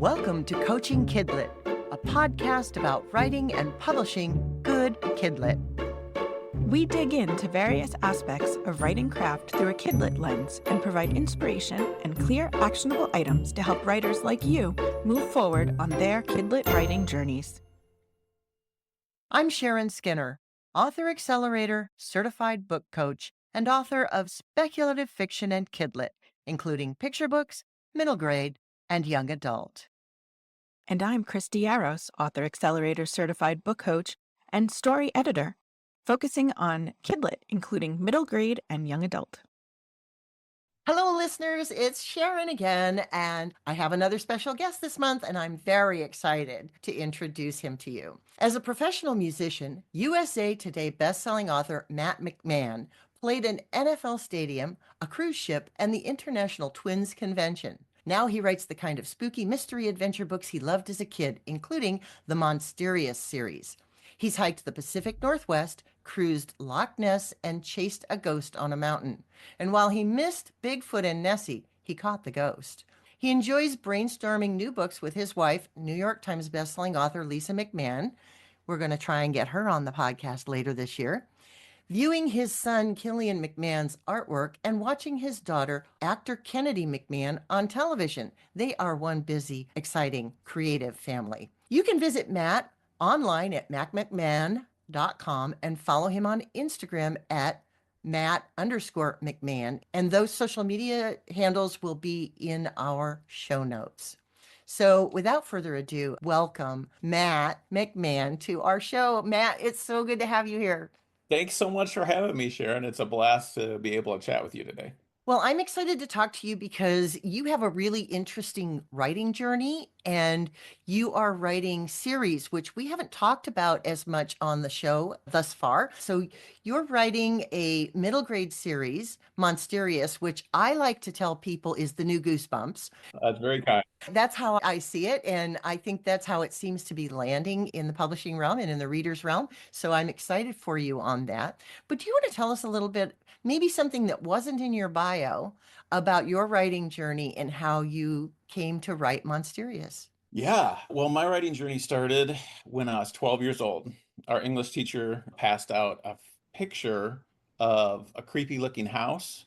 Welcome to Coaching KidLit, a podcast about writing and publishing good KidLit. We dig into various aspects of writing craft through a KidLit lens and provide inspiration and clear, actionable items to help writers like you move forward on their KidLit writing journeys. I'm Sharon Skinner, author accelerator, certified book coach, and author of speculative fiction and KidLit, including picture books, middle grade, and young adult. And I'm Christy Yaros, author accelerator, certified book coach, and story editor, focusing on KidLit, including middle grade and young adult. Hello, listeners. It's Sharon again, and I have another special guest this month, and I'm very excited to introduce him to you. As a professional musician, USA Today bestselling author Matt McMann played an NFL stadium, a cruise ship, and the International Twins Convention. Now he writes the kind of spooky mystery adventure books he loved as a kid, including the Monsterious series. He's hiked the Pacific Northwest, cruised Loch Ness, and chased a ghost on a mountain. And while he missed Bigfoot and Nessie, he caught the ghost. He enjoys brainstorming new books with his wife, New York Times bestselling author Lisa McMann. We're going to try and get her on the podcast later this year. Viewing his son, Killian McMann's artwork, and watching his daughter, actor Kennedy McMann, on television. They are one busy, exciting, creative family. You can visit Matt online at mattmcmann.com and follow him on Instagram at Matt_McMann. And those social media handles will be in our show notes. So without further ado, welcome Matt McMann to our show. Matt, it's so good to have you here. Thanks so much for having me, Sharon. It's a blast to be able to chat with you today. Well, I'm excited to talk to you because you have a really interesting writing journey and you are writing series, which we haven't talked about as much on the show thus far. So you're writing a middle grade series, Monsterious, which I like to tell people is the new Goosebumps. That's very kind. That's how I see it. And I think that's how it seems to be landing in the publishing realm and in the reader's realm. So I'm excited for you on that. But do you want to tell us a little bit, maybe something that wasn't in your bio, about your writing journey and how you came to write Monsterious? Yeah, well, my writing journey started when I was 12 years old. Our English teacher passed out a picture of a creepy looking house.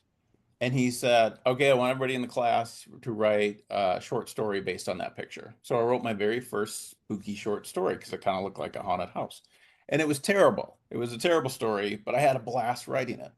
And he said, okay, I want everybody in the class to write a short story based on that picture. So I wrote my very first spooky short story because it kind of looked like a haunted house. And it was terrible. It was a terrible story, but I had a blast writing it.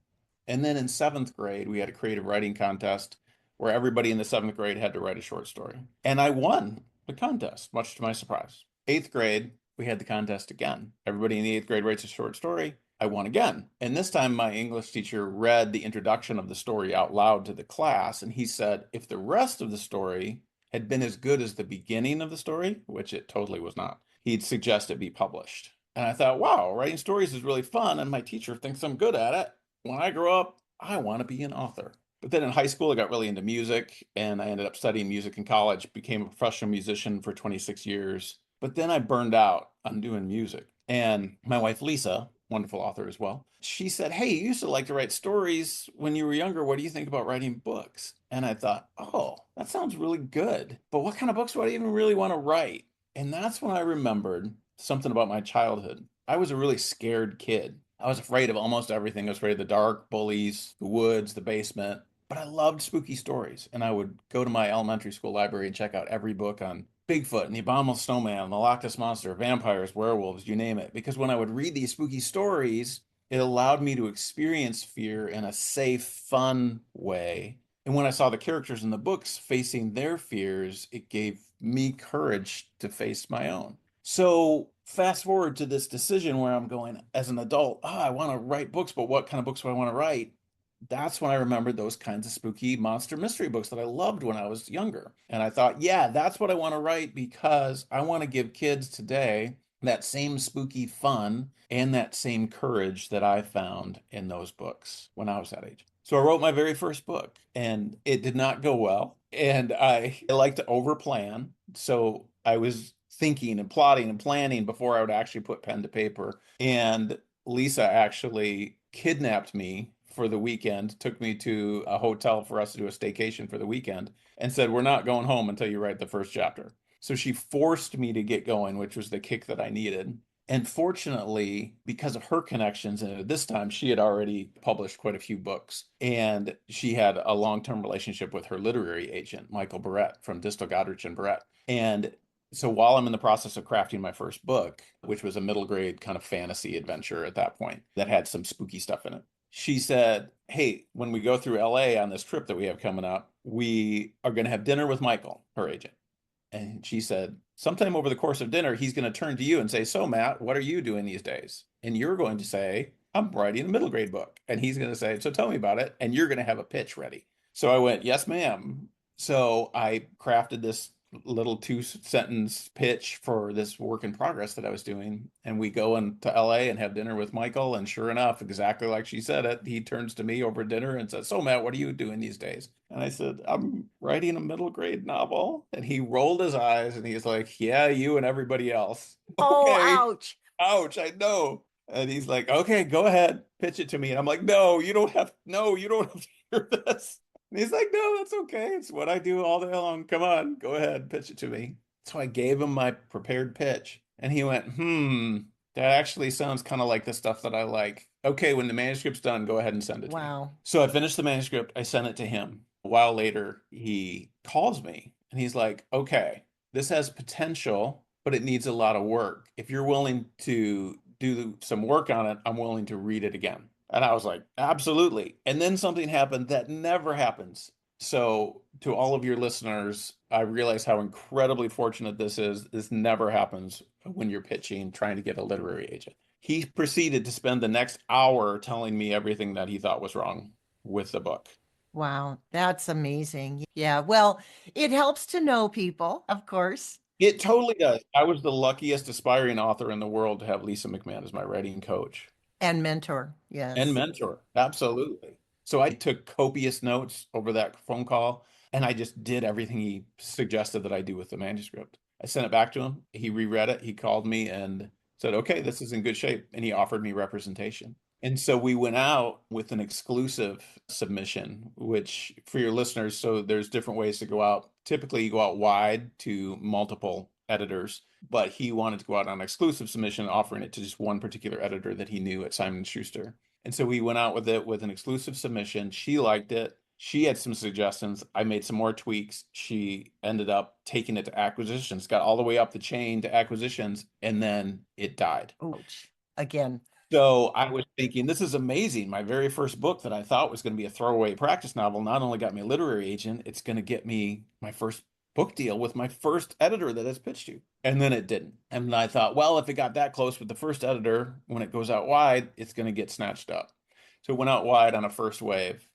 And then in 7th grade, we had a creative writing contest where everybody in the 7th grade had to write a short story. And I won the contest, much to my surprise. 8th grade, we had the contest again. Everybody in the 8th grade writes a short story. I won again. And this time my English teacher read the introduction of the story out loud to the class. And he said, if the rest of the story had been as good as the beginning of the story, which it totally was not, he'd suggest it be published. And I thought, wow, writing stories is really fun. And my teacher thinks I'm good at it. When I grow up, I want to be an author. But then in high school, I got really into music and I ended up studying music in college, became a professional musician for 26 years. But then I burned out on doing music. And my wife, Lisa, wonderful author as well, she said, hey, you used to like to write stories when you were younger. What do you think about writing books? And I thought, oh, that sounds really good. But what kind of books would I even really want to write? And that's when I remembered something about my childhood. I was a really scared kid. I was afraid of almost everything. I was afraid of the dark, bullies, the woods, the basement. But I loved spooky stories. And I would go to my elementary school library and check out every book on Bigfoot and the Abominable Snowman, the Loch Ness Monster, vampires, werewolves, you name it. Because when I would read these spooky stories, it allowed me to experience fear in a safe, fun way. And when I saw the characters in the books facing their fears, it gave me courage to face my own. So fast forward to this decision where I'm going as an adult, I want to write books, but what kind of books do I want to write? That's when I remembered those kinds of spooky monster mystery books that I loved when I was younger. And I thought, yeah, that's what I want to write because I want to give kids today that same spooky fun and that same courage that I found in those books when I was that age. So I wrote my very first book and it did not go well. And I like to overplan. So I was thinking and plotting and planning before I would actually put pen to paper. And Lisa actually kidnapped me for the weekend, took me to a hotel for us to do a staycation for the weekend, and said, we're not going home until you write the first chapter. So she forced me to get going, which was the kick that I needed. And fortunately, because of her connections, and at this time she had already published quite a few books, and she had a long-term relationship with her literary agent, Michael Barrett from Distel Goddrich and Barrett. And so while I'm in the process of crafting my first book, which was a middle grade kind of fantasy adventure at that point that had some spooky stuff in it, she said, "Hey, when we go through LA on this trip that we have coming up, we are going to have dinner with Michael, her agent." And she said, "Sometime over the course of dinner, he's going to turn to you and say, 'So, Matt, what are you doing these days?' And you're going to say, 'I'm writing a middle grade book.' And he's going to say, 'So tell me about it.' And you're going to have a pitch ready." So I went, "Yes, ma'am." So I crafted this little 2 sentence pitch for this work in progress that I was doing. And we go into LA and have dinner with Michael. And sure enough, exactly like she said it, he turns to me over dinner and says, "So, Matt, what are you doing these days?" And I said, "I'm writing a middle grade novel." And he rolled his eyes and he's like, "Yeah, you and everybody else." Oh, Okay. ouch. Ouch, I know. And he's like, "Okay, go ahead, pitch it to me." And I'm like, "No, you don't have to hear this." And he's like, "No, that's okay. It's what I do all day long. Come on, go ahead, pitch it to me." So I gave him my prepared pitch. And he went, that actually sounds kind of like the stuff that I like. Okay, when the manuscript's done, go ahead and send it to me." Wow. So I finished the manuscript. I sent it to him. A while later, he calls me and he's like, "Okay, this has potential, but it needs a lot of work. If you're willing to do some work on it, I'm willing to read it again." And I was like, "Absolutely." And then something happened that never happens. So, to all of your listeners, I realize how incredibly fortunate this is. This never happens when you're pitching, trying to get a literary agent. He proceeded to spend the next hour telling me everything that he thought was wrong with the book. Wow, that's amazing. Yeah, well, it helps to know people, of course, It totally does. I was the luckiest aspiring author in the world to have Lisa McMann as my writing coach and mentor. and Yes. mentor. Absolutely. So I took copious notes over that phone call and I just did everything he suggested that I do with the manuscript. I sent it back to him. He reread it. He called me and said, "Okay, this is in good shape." And he offered me representation. And so we went out with an exclusive submission, which for your listeners, so there's different ways to go out. Typically, you go out wide to multiple editors, but he wanted to go out on exclusive submission, offering it to just one particular editor that he knew at Simon Schuster. And so we went out with it with an exclusive submission. She liked it. She had some suggestions. I made some more tweaks. She ended up taking it to acquisitions, got all the way up the chain to acquisitions, and then it died. Ouch. Again. So I was thinking, this is amazing. My very first book that I thought was going to be a throwaway practice novel not only got me a literary agent, it's going to get me my first book deal with my first editor that it's pitched to. And then it didn't. And I thought, well, if it got that close with the first editor, when it goes out wide, it's going to get snatched up. So it went out wide on a first wave,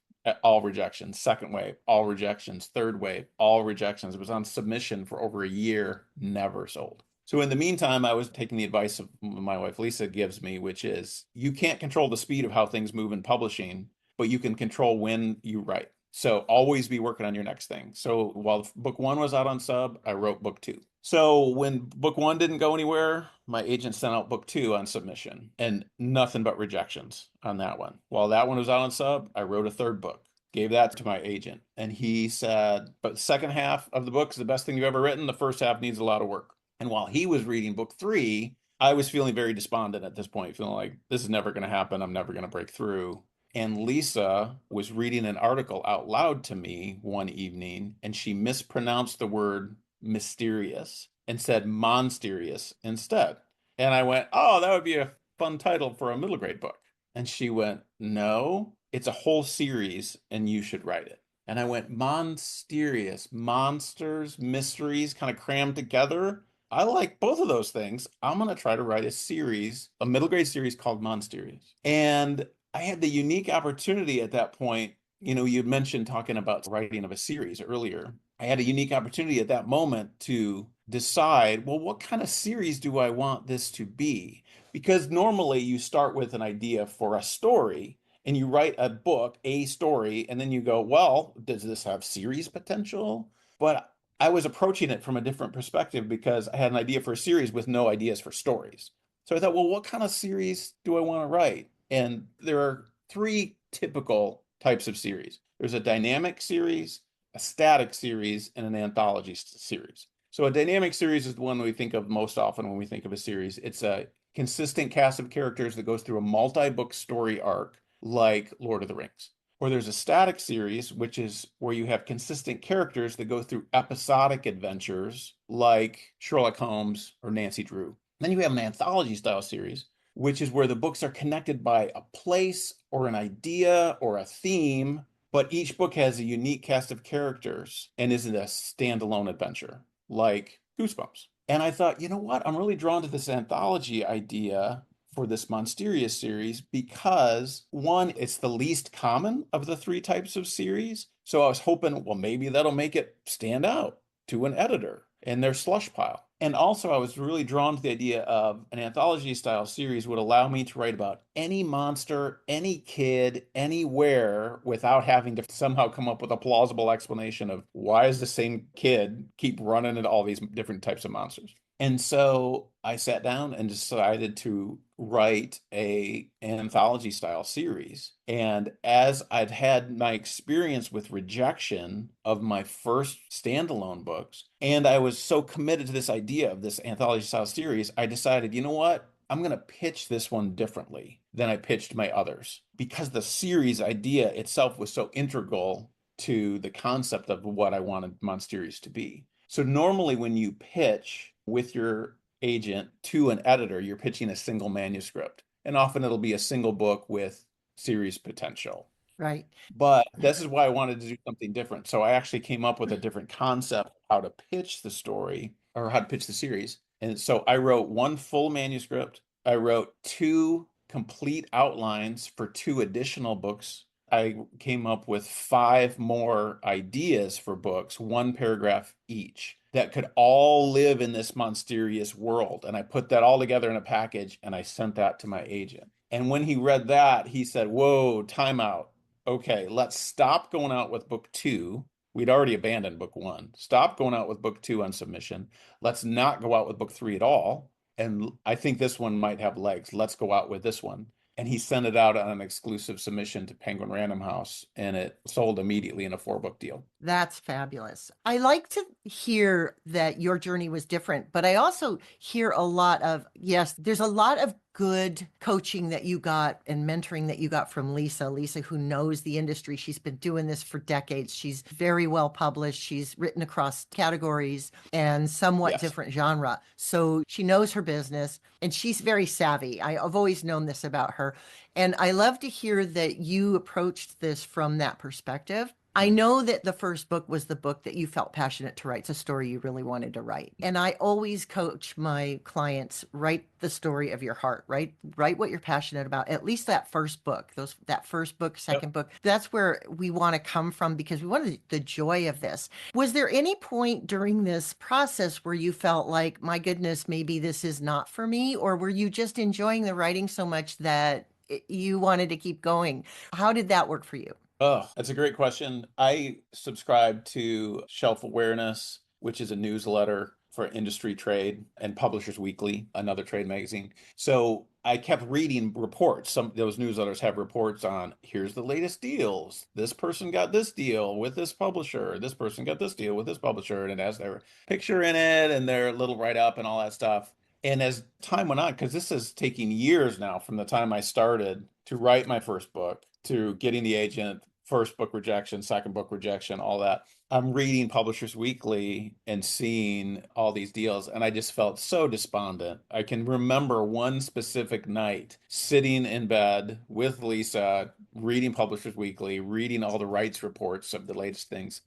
all rejections. Second wave, all rejections. Third wave, all rejections. It was on submission for over a year, never sold. So in the meantime, I was taking the advice of my wife Lisa gives me, which is you can't control the speed of how things move in publishing, but you can control when you write. So always be working on your next thing. So while book one was out on sub, I wrote book two. So when book one didn't go anywhere, my agent sent out book two on submission and nothing but rejections on that one. While that one was out on sub, I wrote a third book, gave that to my agent. And he said, "But the second half of the book is the best thing you've ever written. The first half needs a lot of work." And while he was reading book three, I was feeling very despondent at this point, feeling like this is never going to happen. I'm never going to break through. And Lisa was reading an article out loud to me one evening, and she mispronounced the word mysterious and said Monsterious instead. And I went, "Oh, that would be a fun title for a middle grade book." And she went, "No, it's a whole series, and you should write it." And I went, Monsterious, monsters, mysteries kind of crammed together. I like both of those things. I'm going to try to write a series, a middle grade series called Monsterious. And I had the unique opportunity at that point. You mentioned talking about writing of a series earlier. I had a unique opportunity at that moment to decide, well, what kind of series do I want this to be? Because normally you start with an idea for a story and you write a book, a story, and then you go, well, does this have series potential? But I was approaching it from a different perspective because I had an idea for a series with no ideas for stories. So I thought, well, what kind of series do I want to write? And there are three typical types of series. There's a dynamic series, a static series, and an anthology series. So a dynamic series is the one we think of most often when we think of a series. It's a consistent cast of characters that goes through a multi-book story arc like Lord of the Rings. Or there's a static series, which is where you have consistent characters that go through episodic adventures like Sherlock Holmes or Nancy Drew. Then you have an anthology style series, which is where the books are connected by a place or an idea or a theme, but each book has a unique cast of characters and isn't a standalone adventure like Goosebumps. And I thought, you know what? I'm really drawn to this anthology idea for this Monsterious series because one, it's the least common of the three types of series. So I was hoping, well, maybe that'll make it stand out to an editor in their slush pile. And also, I was really drawn to the idea of an anthology style series would allow me to write about any monster, any kid, anywhere without having to somehow come up with a plausible explanation of why is the same kid keep running into all these different types of monsters. And so I sat down and decided to write a anthology style series. And as I'd had my experience with rejection of my first standalone books, and I was so committed to this idea of this anthology style series, I decided, you know what? I'm going to pitch this one differently than I pitched my others because the series idea itself was so integral to the concept of what I wanted Monsterious to be. So normally when you pitch with your agent to an editor, you're pitching a single manuscript. And often it'll be a single book with series potential. Right. But this is why I wanted to do something different. So I actually came up with a different concept how to pitch the story or how to pitch the series. And so I wrote one full manuscript. I wrote two complete outlines for two additional books. I came up with five more ideas for books, one paragraph each, that could all live in this Monsterious world. And I put that all together in a package and I sent that to my agent. And when he read that, he said, whoa, timeout. Okay, let's stop going out with book two. We'd already abandoned book one. Stop going out with book two on submission. Let's not go out with book three at all. And I think this one might have legs. Let's go out with this one. And he sent it out on an exclusive submission to Penguin Random House, and it sold immediately in a 4-book deal. That's fabulous. I like to hear that your journey was different, but I also hear a lot of, yes, there's a lot of good coaching that you got and mentoring that you got from Lisa, who knows the industry. She's been doing this for decades. She's very well published. She's written across categories and somewhat Yes. different genre. So she knows her business and she's very savvy. I've always known this about her. And I love to hear that you approached this from that perspective. I know that the first book was the book that you felt passionate to write. It's a story you really wanted to write. And I always coach my clients, write the story of your heart, right? Write what you're passionate about. At least that first book, that first book, second book, that's where we want to come from because we wanted the joy of this. Was there any point during this process where you felt like, my goodness, maybe this is not for me? Or were you just enjoying the writing so much that you wanted to keep going? How did that work for you? Oh, that's a great question. I subscribe to Shelf Awareness, which is a newsletter for industry trade, and Publishers Weekly, another trade magazine. So I kept reading reports. Some of those newsletters have reports on here's the latest deals. This person got this deal with this publisher. This person got this deal with this publisher. And it has their picture in it and their little write-up and all that stuff. And as time went on, because this is taking years now from the time I started to write my first book to getting the agent, first book rejection, second book rejection, all that. I'm reading Publishers Weekly and seeing all these deals, and I just felt so despondent. I can remember one specific night sitting in bed with Lisa, reading Publishers Weekly, reading all the rights reports of the latest things,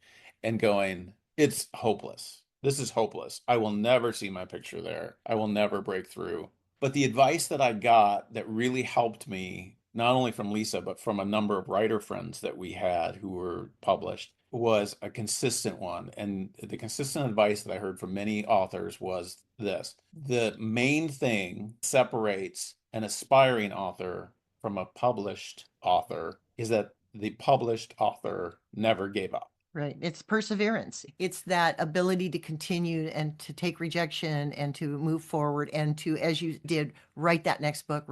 and going, it's hopeless. This is hopeless. I will never see my picture there. I will never break through. But the advice that I got that really helped me, not only from Lisa, but from a number of writer friends that we had who were published, was a consistent one. And the consistent advice that I heard from many authors was this: the main thing separates an aspiring author from a published author is that the published author never gave up. Right. It's perseverance. It's that ability to continue and to take rejection and to move forward and to, as you did, write that next book,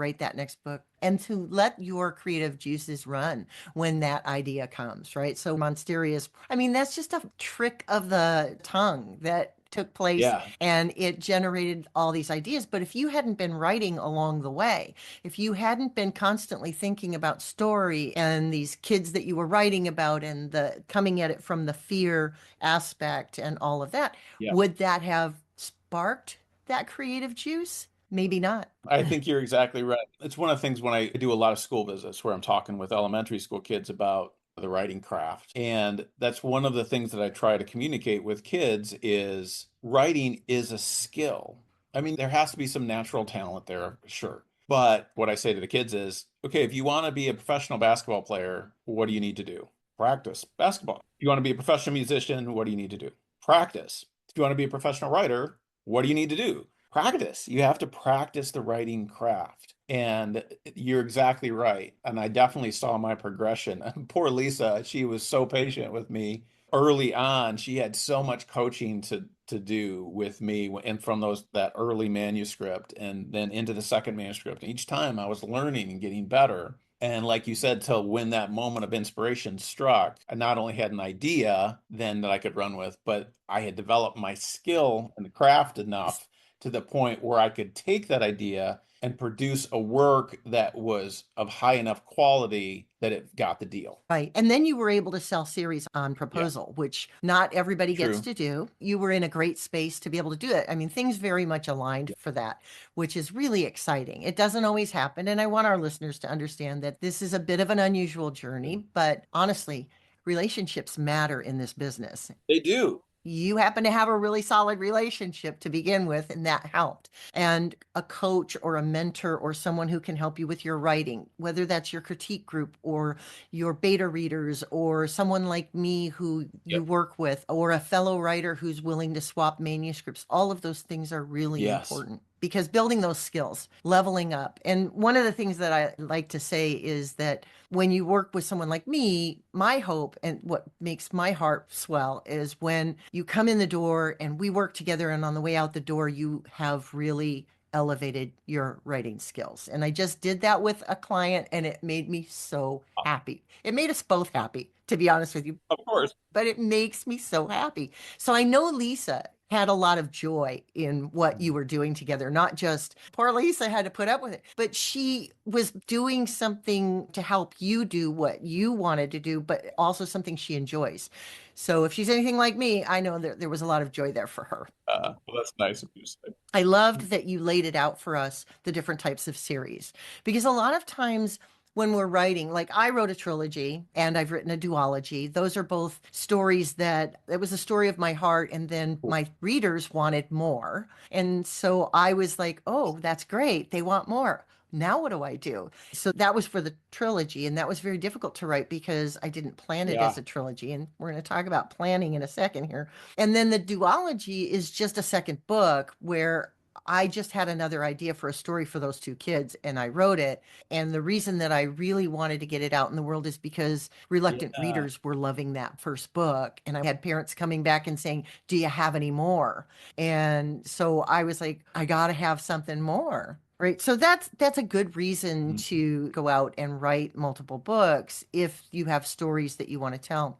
and to let your creative juices run when that idea comes, right? So Monsterious, I mean, that's just a trick of the tongue that took place Yeah. and it generated all these ideas. But if you hadn't been writing along the way, if you hadn't been constantly thinking about story and these kids that you were writing about and the coming at it from the fear aspect and all of that, Yeah. would that have sparked that creative juice? Maybe not. I think you're exactly right. It's one of the things when I do a lot of school visits where I'm talking with elementary school kids about the writing craft. And that's one of the things that I try to communicate with kids is writing is a skill. I mean, there has to be some natural talent there, sure. But what I say to the kids is, okay, if you want to be a professional basketball player, what do you need to do? Practice basketball. If you want to be a professional musician, what do you need to do? Practice. If you want to be a professional writer, what do you need to do? Practice. You have to practice the writing craft. And you're exactly right. And I definitely saw my progression. Poor Lisa, she was so patient with me early on. She had so much coaching to do with me and from that early manuscript and then into the second manuscript. And each time I was learning and getting better. And like you said, till when that moment of inspiration struck, I not only had an idea then that I could run with, but I had developed my skill and the craft enough to the point where I could take that idea and produce a work that was of high enough quality that it got the deal. Right. And then you were able to sell series on Yeah, proposal, which not everybody gets true. to do. You were in a great space to be able to do it. I mean, things very much aligned Yeah, for that, which is really exciting. It doesn't always happen. And I want our listeners to understand that this is a bit of an unusual journey, but honestly, relationships matter in this business. they do. You happen to have a really solid relationship to begin with, and that helped. And a coach or a mentor or someone who can help you with your writing, whether that's your critique group or your beta readers or someone like me who you Yep. work with, or a fellow writer who's willing to swap manuscripts, all of those things are really Yes. important because building those skills, leveling up. And one of the things that I like to say is that when you work with someone like me, my hope and what makes my heart swell is when you come in the door and we work together, and on the way out the door, you have really elevated your writing skills. And I just did that with a client, and it made me so happy. It made us both happy, to be honest with you, Of course. but it makes me so happy. So I know Lisa had a lot of joy in what you were doing together. Not just poor Lisa had to put up with it, but she was doing something to help you do what you wanted to do, but also something she enjoys. So if she's anything like me, I know that there was a lot of joy there for her. Well, that's nice of you to say. I loved that you laid it out for us, the different types of series, because a lot of times when we're writing, like I wrote a trilogy and I've written a duology. Those are both stories that it was a story of my heart, and then my readers wanted more. And so I was like, oh, that's great. They want more. Now what do I do? So that was for the trilogy, and that was very difficult to write because I didn't plan it as Yeah. a trilogy. And we're going to talk about planning in a second here. And then the duology is just a second book where I just had another idea for a story for those two kids and I wrote it. And the reason that I really wanted to get it out in the world is because reluctant Yeah. readers were loving that first book. And I had parents coming back and saying, do you have any more? And so I was like, I got to have something more. Right. So that's a good reason Mhm. to go out and write multiple books if you have stories that you want to tell.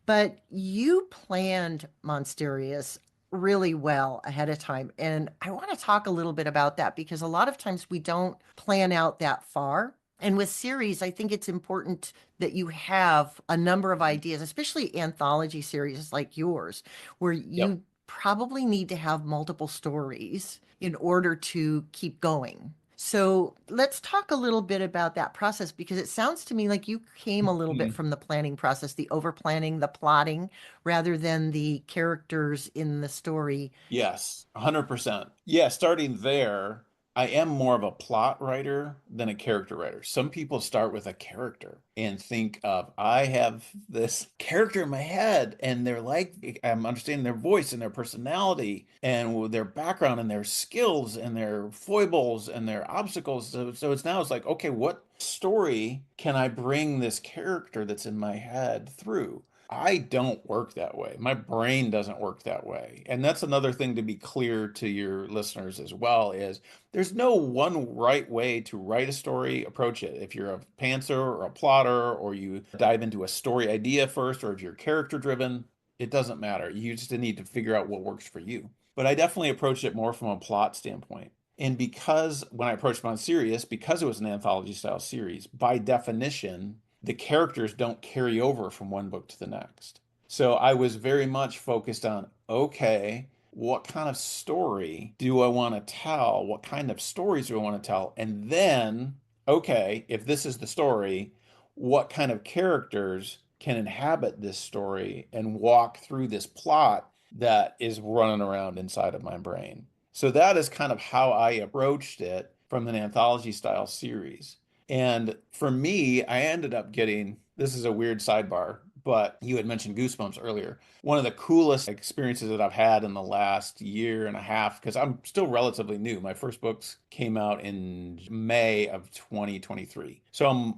But you planned Monsterious really well ahead of time. And I want to talk a little bit about that because a lot of times we don't plan out that far. And with series, I think it's important that you have a number of ideas, especially anthology series like yours, where Yep. you probably need to have multiple stories in order to keep going. So let's talk a little bit about that process because it sounds to me like you came a little bit Mhm. from the planning process, the over planning, the plotting, rather than the characters in the story. Yes, 100%. Yeah, starting there, I am more of a plot writer than a character writer. Some people start with a character and think of, I have this character in my head, and they're like, I'm understanding their voice and their personality and their background and their skills and their foibles and their obstacles. So it's like, okay, what story can I bring this character that's in my head through? I don't work that way. My brain doesn't work that way. And that's another thing to be clear to your listeners as well is there's no one right way to write a story, approach it. If you're a pantser or a plotter or you dive into a story idea first or if you're character driven, It doesn't matter. You just need to figure out what works for you. But I definitely approached it more from a plot standpoint. And because when I approached Monsterious, because it was an anthology style series, by definition, the characters don't carry over from one book to the next. So I was very much focused on, okay, what kind of story do I want to tell? What kind of stories do I want to tell? And then, okay, if this is the story, what kind of characters can inhabit this story and walk through this plot that is running around inside of my brain? So that is kind of how I approached it from an anthology style series. And for me, I ended up getting, this is a weird sidebar, but you had mentioned Goosebumps earlier. One of the coolest experiences that I've had in the last year and a half, because I'm still relatively new. My first books came out in May of 2023. So I'm,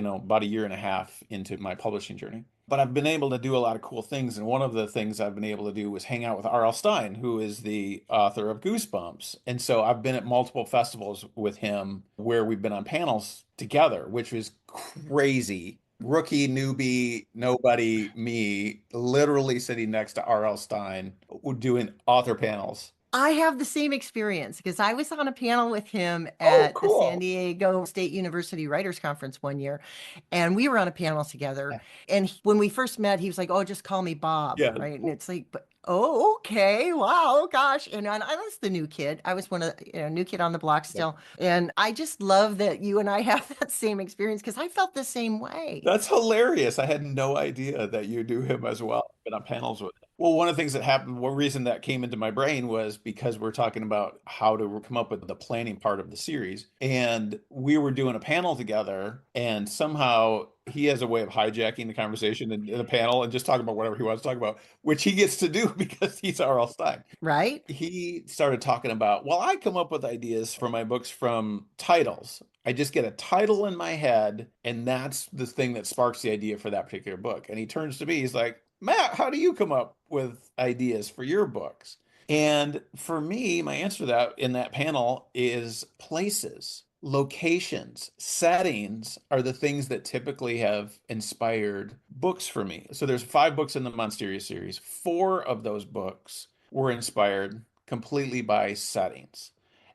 about a year and a half into my publishing journey. But I've been able to do a lot of cool things. And one of the things I've been able to do was hang out with R.L. Stine, who is the author of Goosebumps. And so I've been at multiple festivals with him where we've been on panels together, which was crazy. Rookie, newbie, nobody, me, literally sitting next to R.L. Stine doing author panels. I have the same experience because I was on a panel with him Oh, at the San cool. Diego State University Writers Conference one year, and we were on a panel together. And when we first met, he was like, "Oh, just call me Bob," Yeah. right? And it's like, "But oh, okay, wow, gosh." And I was the new kid. I was one of new kid on the block still, and I just love that you and I have that same experience because I felt the same way. That's hilarious. I had no idea that you knew him as well. I've been on panels with him. Well, one of the things that happened, one reason that came into my brain was because we're talking about how to come up with the planning part of the series. And we were doing a panel together, and somehow he has a way of hijacking the conversation in a panel and just talking about whatever he wants to talk about, which he gets to do because he's R.L. Stine. Right? He started talking about, well, I come up with ideas for my books from titles. I just get a title in my head, and that's the thing that sparks the idea for that particular book. And he turns to me, he's like, Matt, how do you come up with ideas for your books? And for me, my answer to that in that panel is places, locations, settings are the things that typically have inspired books for me. So there's 5 books in the Monsterious series. 4 of those books were inspired completely by settings.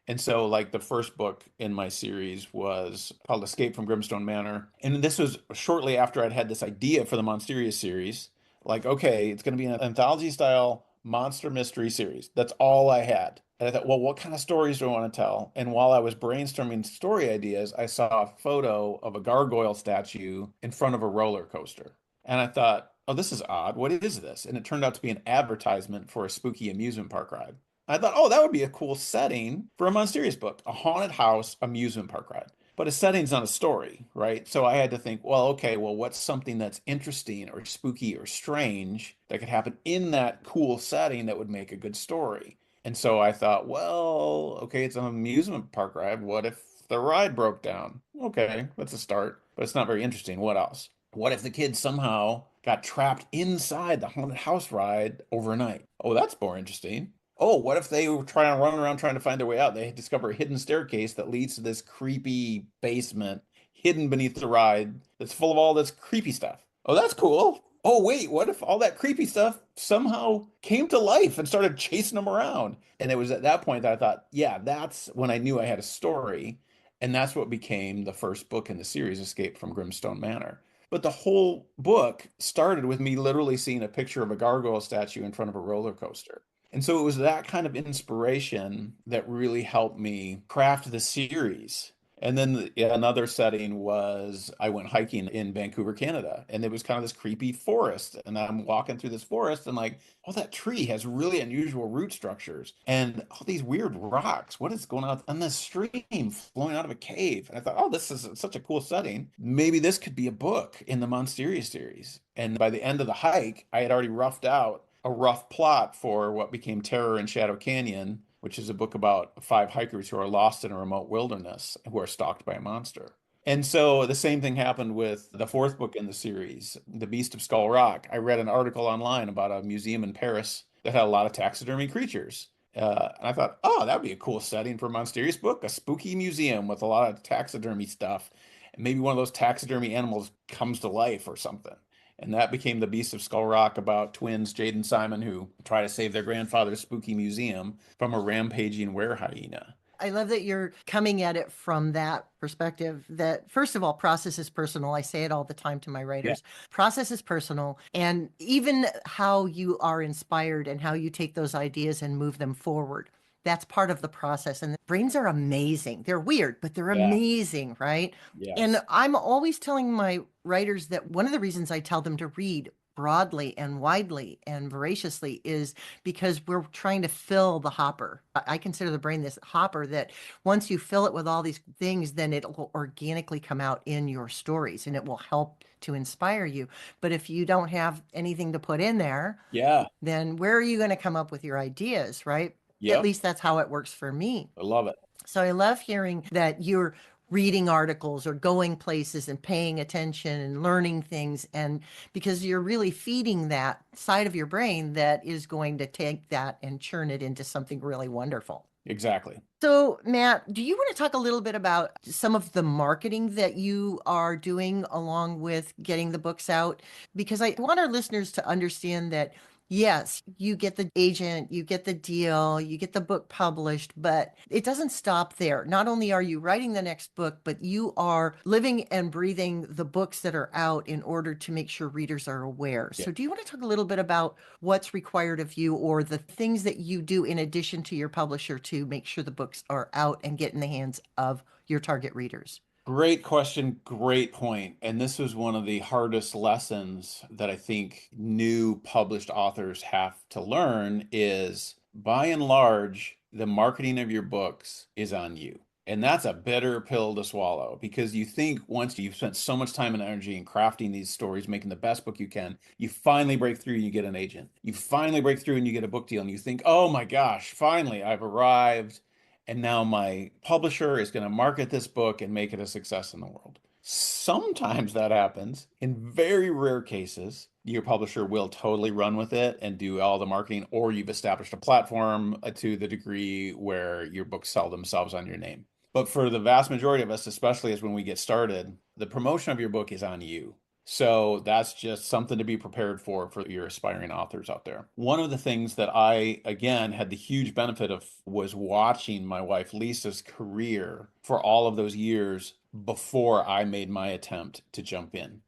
And so, like, the first book in my series was called Escape from Grimstone Manor. And this was shortly after I'd had this idea for the Monsterious series. Like, okay, it's going to be an anthology style monster mystery series. That's all I had. And I thought, well, what kind of stories do I want to tell? And while I was brainstorming story ideas, I saw a photo of a gargoyle statue in front of a roller coaster. And I thought, oh, this is odd. What is this? And it turned out to be an advertisement for a spooky amusement park ride. I thought, oh, that would be a cool setting for a Monsterious book, a haunted house amusement park ride. But a setting's not a story, right? So I had to think, well, okay, well, what's something that's interesting or spooky or strange that could happen in that cool setting that would make a good story? And so I thought, well, okay, it's an amusement park ride. What if the ride broke down? Okay, that's a start, but it's not very interesting. What else? What if the kids somehow got trapped inside the haunted house ride overnight? Oh, that's more interesting. Oh, what if they were trying to run around trying to find their way out? They discover a hidden staircase that leads to this creepy basement hidden beneath the ride that's full of all this creepy stuff. Oh, that's cool. Oh, wait, what if all that creepy stuff somehow came to life and started chasing them around? And it was at that point that I thought, yeah, that's when I knew I had a story. And that's what became the first book in the series, Escape from Grimstone Manor. But the whole book started with me literally seeing a picture of a gargoyle statue in front of a roller coaster. And so it was that kind of inspiration that really helped me craft the series. And then another setting was I went hiking in Vancouver, Canada, and it was kind of this creepy forest. And I'm walking through this forest and like, oh, that tree has really unusual root structures and all these weird rocks. What is going on? And this stream flowing out of a cave. And I thought, oh, this is such a cool setting. Maybe this could be a book in the Monsterious series. And by the end of the hike, I had already roughed out a rough plot for what became Terror in Shadow Canyon, which is a book about 5 hikers who are lost in a remote wilderness who are stalked by a monster. And so the same thing happened with the 4th book in the series, The Beast of Skull Rock. I read an article online about a museum in Paris that had a lot of taxidermy creatures. And I thought, oh, that would be a cool setting for a Monsterious book, a spooky museum with a lot of taxidermy stuff. And maybe one of those taxidermy animals comes to life or something. And that became The Beast of Skull Rock, about twins Jade and Simon who try to save their grandfather's spooky museum from a rampaging were-hyena. I love that you're coming at it from that perspective that, first of all, process is personal. I say it all the time to my Yeah. writers. Process is personal. And even how you are inspired and how you take those ideas and move them forward, that's part of the process. And brains are amazing. They're weird, but they're Yeah. amazing, right? And Yes. I'm always telling my writers that one of the reasons I tell them to read broadly and widely and voraciously is because we're trying to fill the hopper. I consider the brain this hopper that once you fill it with all these things, then it will organically come out in your stories and it will help to inspire you. But if you don't have anything to put in there, Yeah. then where are you going to come up with your ideas, right? At Yep. least that's how it works for me. I love it. So I love hearing that you're reading articles or going places and paying attention and learning things. And because you're really feeding that side of your brain that is going to take that and churn it into something really wonderful. Exactly. So, Matt, do you want to talk a little bit about some of the marketing that you are doing along with getting the books out? Because I want our listeners to understand that, yes, you get the agent, you get the deal, you get the book published, but it doesn't stop there. Not only are you writing the next book, but you are living and breathing the books that are out in order to make sure readers are aware. Yeah. So, do you want to talk a little bit about what's required of you or the things that you do in addition to your publisher to make sure the books are out and get in the hands of your target readers? Great question, great point. And this was one of the hardest lessons that I think new published authors have to learn is, by and large, the marketing of your books is on you. And that's a bitter pill to swallow, because you think once you've spent so much time and energy in crafting these stories, making the best book you can, you finally break through and you get an agent. You finally break through and you get a book deal and you think, oh my gosh, finally I've arrived. And now my publisher is going to market this book and make it a success in the world. Sometimes that happens. In very rare cases, your publisher will totally run with it and do all the marketing, or you've established a platform to the degree where your books sell themselves on your name. But for the vast majority of us, especially as when we get started, the promotion of your book is on you. So that's just something to be prepared for your aspiring authors out there. One of the things that I, again, had the huge benefit of was watching my wife Lisa's career for all of those years before I made my attempt to jump in.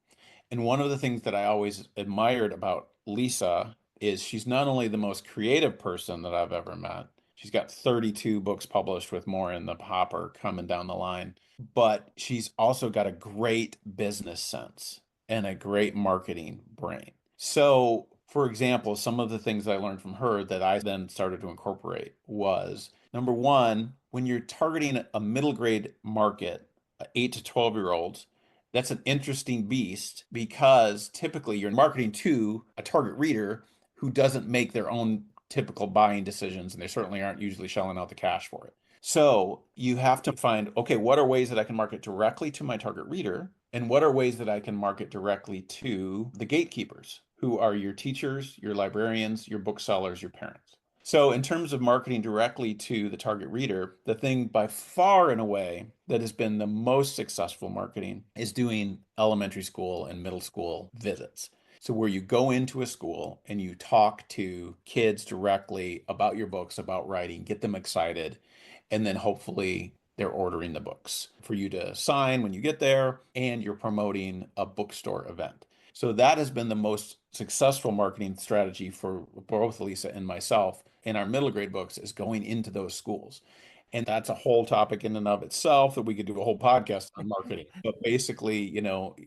And one of the things that I always admired about Lisa is she's not only the most creative person that I've ever met, she's got 32 books published with more in the hopper coming down the line, but she's also got a great business sense and a great marketing brain. So, for example, some of the things I learned from her that I then started to incorporate was, number one, when you're targeting a middle grade market, 8 to 12-year-olds, that's an interesting beast because typically you're marketing to a target reader who doesn't make their own typical buying decisions, and they certainly aren't usually shelling out the cash for it. So you have to find, okay, what are ways that I can market directly to my target reader? And what are ways that I can market directly to the gatekeepers, who are your teachers, your librarians, your booksellers, your parents? So, in terms of marketing directly to the target reader, the thing by far and away that has been the most successful marketing is doing elementary school and middle school visits. So, where you go into a school and you talk to kids directly about your books, about writing, get them excited, and then hopefully they're ordering the books for you to sign when you get there, and you're promoting a bookstore event. So that has been the most successful marketing strategy for both Lisa and myself in our middle grade books, is going into those schools. And that's a whole topic in and of itself that we could do a whole podcast on marketing. But basically,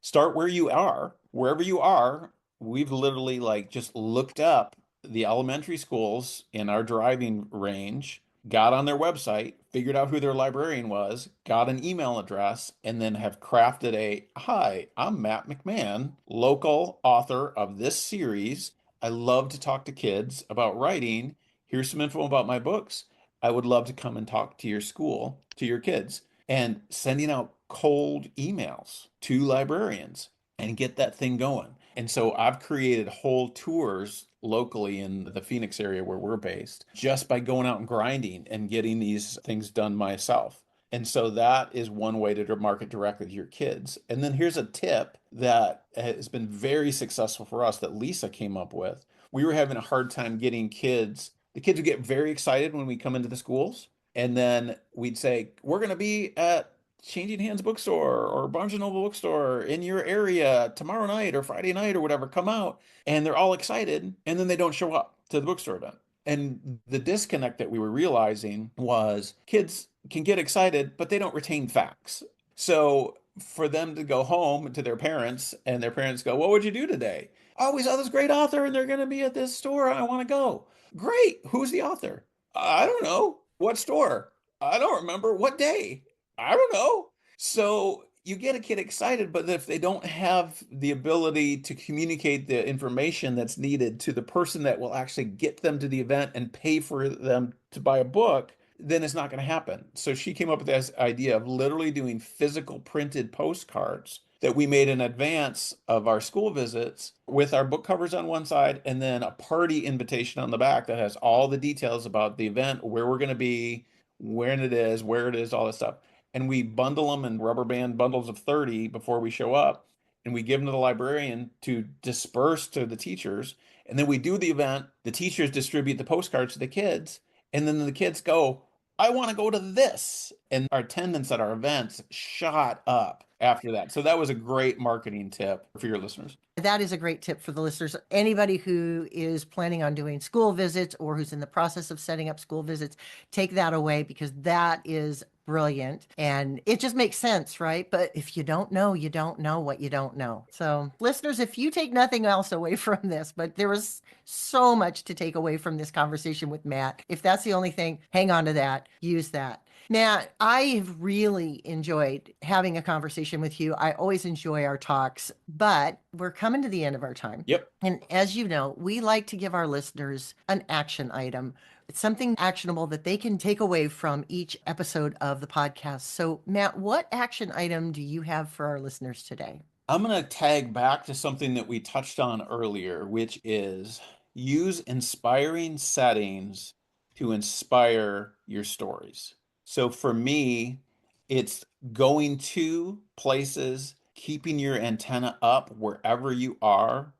start where you are, wherever you are. We've literally like just looked up the elementary schools in our driving range, got on their website, figured out who their librarian was, got an email address, and then have crafted a, hi, I'm Matt McMann, local author of this series. I love to talk to kids about writing. Here's some info about my books. I would love to come and talk to your school, to your kids, and sending out cold emails to librarians and get that thing going. And so I've created whole tours locally in the Phoenix area where we're based just by going out and grinding and getting these things done myself. And so that is one way to market directly to your kids. And then here's a tip that has been very successful for us that Lisa came up with. We were having a hard time getting the kids would get very excited when we come into the schools. And then we'd say, we're going to be at Changing Hands bookstore or Barnes and Noble bookstore in your area tomorrow night or Friday night or whatever. Come out. And they're all excited. And then they don't show up to the bookstore event. And the disconnect that we were realizing was kids can get excited, but they don't retain facts. So for them to go home to their parents and their parents go, what would you do today? Oh, we saw this great author and they're going to be at this store. I want to go. Great. Who's the author? I don't know. What store? I don't remember. What day? I don't know. So you get a kid excited, but if they don't have the ability to communicate the information that's needed to the person that will actually get them to the event and pay for them to buy a book, then it's not going to happen. So she came up with this idea of literally doing physical printed postcards that we made in advance of our school visits with our book covers on one side and then a party invitation on the back that has all the details about the event, where we're going to be, when it is, where it is, all this stuff. And we bundle them in rubber band bundles of 30 before we show up. And we give them to the librarian to disperse to the teachers. And then we do the event. The teachers distribute the postcards to the kids. And then the kids go, I want to go to this. And our attendance at our events shot up after that. So that was a great marketing tip for your listeners. That is a great tip for the listeners. Anybody who is planning on doing school visits or who's in the process of setting up school visits, take that away because that is brilliant. And it just makes sense, right? But if you don't know, you don't know what you don't know. So listeners, if you take nothing else away from this, but there was so much to take away from this conversation with Matt. If that's the only thing, hang on to that, use that. Matt, I've really enjoyed having a conversation with you. I always enjoy our talks, but we're coming to the end of our time. Yep. And as you know, we like to give our listeners an action item. It's something actionable that they can take away from each episode of the podcast. So, Matt, what action item do you have for our listeners today? I'm going to tag back to something that we touched on earlier, which is use inspiring settings to inspire your stories. So for me, it's going to places, keeping your antenna up wherever you are,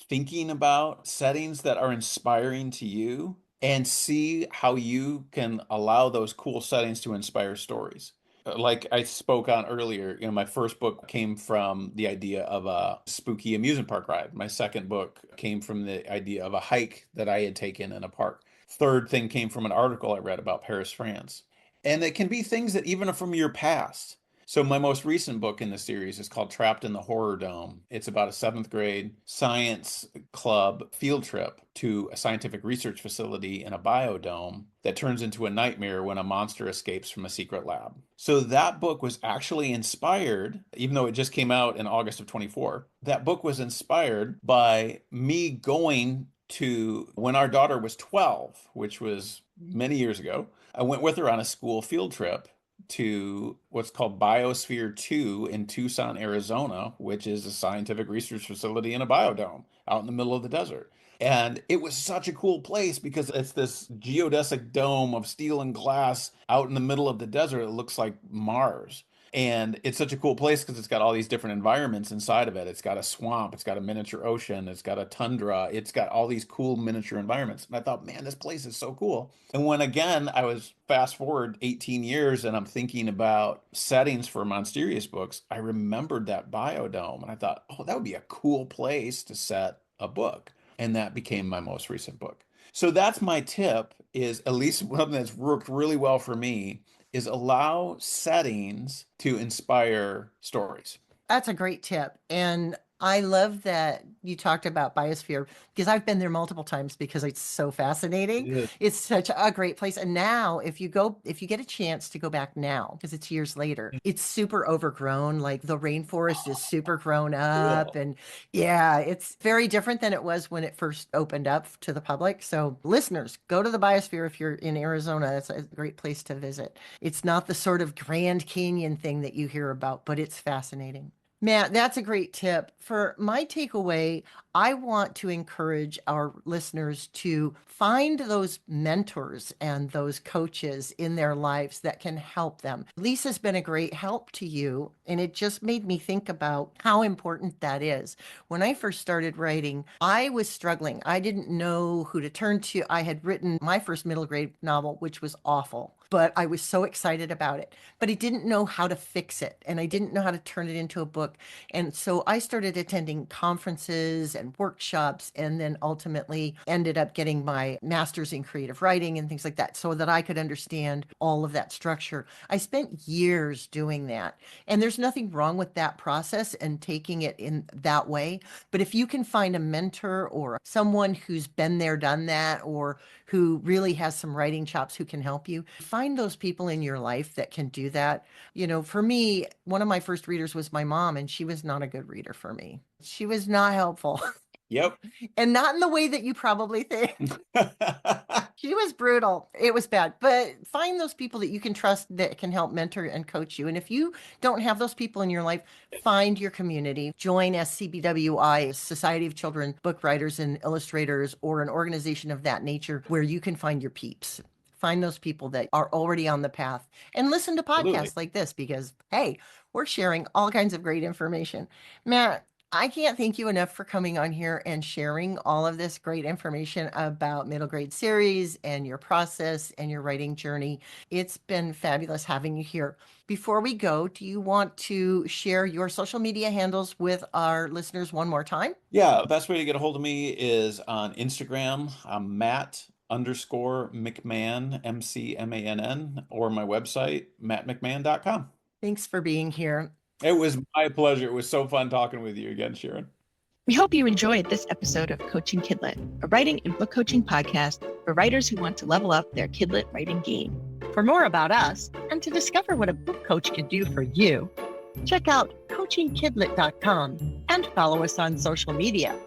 thinking about settings that are inspiring to you, and see how you can allow those cool settings to inspire stories. Like I spoke on earlier, my first book came from the idea of a spooky amusement park ride. My second book came from the idea of a hike that I had taken in a park. Third thing came from an article I read about Paris, France. And it can be things that even are from your past. So my most recent book in the series is called Trapped in the Horror Dome. It's about a seventh grade science club field trip to a scientific research facility in a biodome that turns into a nightmare when a monster escapes from a secret lab. So that book was actually inspired, even though it just came out in August of 24, that book was inspired by me going to when our daughter was 12, which was many years ago. I went with her on a school field trip to what's called Biosphere 2 in Tucson, Arizona, which is a scientific research facility in a biodome out in the middle of the desert. And it was such a cool place because it's this geodesic dome of steel and glass out in the middle of the desert. It looks like Mars. And it's such a cool place because it's got all these different environments inside of it. It's got a swamp, it's got a miniature ocean, it's got a tundra, it's got all these cool miniature environments. And I thought, man, this place is so cool. And when again, I was fast forward 18 years and I'm thinking about settings for Monsterious books, I remembered that biodome and I thought, oh, that would be a cool place to set a book. And that became my most recent book. So that's my tip, is at least one that's worked really well for me, is allow settings to inspire stories. That's a great tip. And I love that you talked about Biosphere because I've been there multiple times because it's so fascinating. Yeah. It's such a great place. And now if you get a chance to go back now, because it's years later, it's super overgrown. Like the rainforest is super grown up. Cool. And yeah, it's very different than it was when it first opened up to the public. So listeners, go to the Biosphere if you're in Arizona. It's a great place to visit. It's not the sort of Grand Canyon thing that you hear about, but it's fascinating. Matt, that's a great tip. For my takeaway, I want to encourage our listeners to find those mentors and those coaches in their lives that can help them. Lisa's been a great help to you, and it just made me think about how important that is. When I first started writing, I was struggling. I didn't know who to turn to. I had written my first middle grade novel, which was awful, but I was so excited about it. But I didn't know how to fix it, and I didn't know how to turn it into a book. And so I started attending conferences and workshops, and then ultimately ended up getting my master's in creative writing and things like that so that I could understand all of that structure. I spent years doing that. And there's nothing wrong with that process and taking it in that way. But if you can find a mentor or someone who's been there, done that, or who really has some writing chops who can help you, find those people in your life that can do that. For me, one of my first readers was my mom, and she was not a good reader for me. She was not helpful. Yep. And not in the way that you probably think. She was brutal. It was bad. But find those people that you can trust that can help mentor and coach you. And if you don't have those people in your life, find your community. Join SCBWI, Society of Children Book Writers and Illustrators, or an organization of that nature where you can find your peeps. Find those people that are already on the path and listen to podcasts Absolutely. like this because, hey, we're sharing all kinds of great information. Matt, I can't thank you enough for coming on here and sharing all of this great information about middle grade series and your process and your writing journey. It's been fabulous having you here. Before we go, do you want to share your social media handles with our listeners one more time? Yeah, best way to get a hold of me is on Instagram. I'm Matt_McMann, MCMANN, or my website, mattmcmann.com. Thanks for being here. It was my pleasure. It was so fun talking with you again, Sharon. We hope you enjoyed this episode of Coaching KidLit, a writing and book coaching podcast for writers who want to level up their KidLit writing game. For more about us and to discover what a book coach can do for you, check out coachingkidlit.com and follow us on social media.